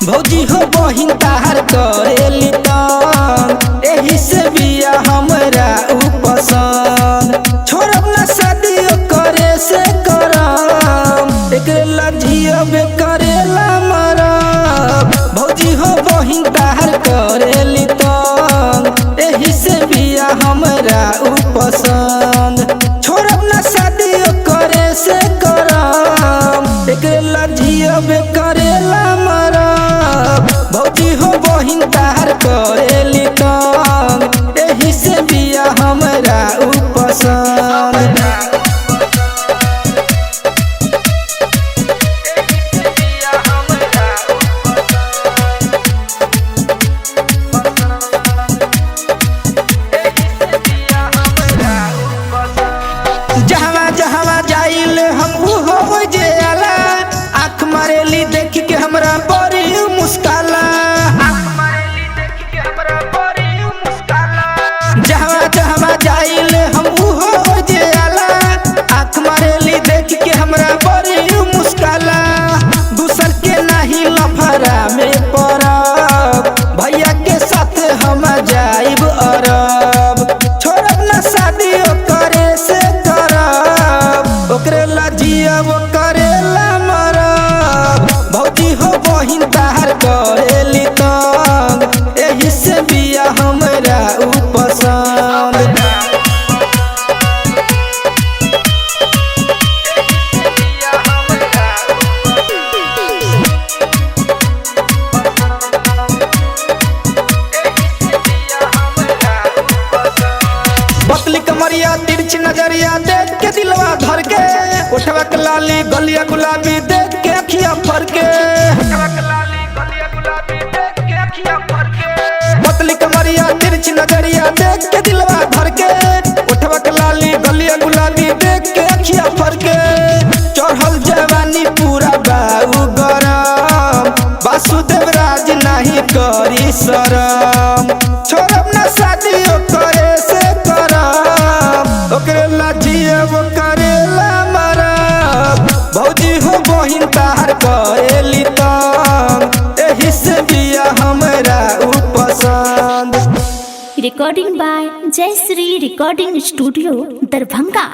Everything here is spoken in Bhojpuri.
भौजी हो बहिन तार करेली तंग, एही से बिया हमरा उ पसंद। छोड़ब ना शादी करे से करम, एकरे लजियबे करेला मरब। भौजी हो बहिन तार करेली तंग, एही से बिया हमरा उ पसंद। छोड़ब ना शादी करे से करम, एकरे लजियबे करेला मरब। भौजी हो बहिन तार करेली तंग, एही से बिया हमरा उ पसंद। जहवा जहवा जाइल हम हो जे आला, आँख मारेली देख के हमरा बड़ी मुस्काला। जहवा जहवा जाइल हम हो जे आला, आँख मारेली देख के हमरा बड़ी मुस्काला। दूसर के नाही लफड़ा में पड़ब, भैया के साथ हम जाइब अरब। छोड़ब ना शादी करे से करब, ओकरे लजियब करेला मरब। भौजी हो बहिन तार करेली तंग, एही से बिया हमरा उ पसंद। पतली कमरिया तिरछी नजरिया देख के दिलवा धर के, उठवा के लाली गलिया गुलाबी देख के अखिया फर के। पतली कमरिया तिरछी नजरिया देख के दिलवा धर के, उठवा के लाली गलिया गुलाबी देख के अखिया फर के। चढ़ल जवानी पूरा बाऊ गरम, वासुदेव राज नहीं करी शरम। छोड़ब ना शादी करे से करब, ओकरे लजियब करेला मरब। भौजी हो बहिन तार करेली तंग, एही से बिया हमरा उ पसंद। Recording by Jayshree recording studio Darbhanga.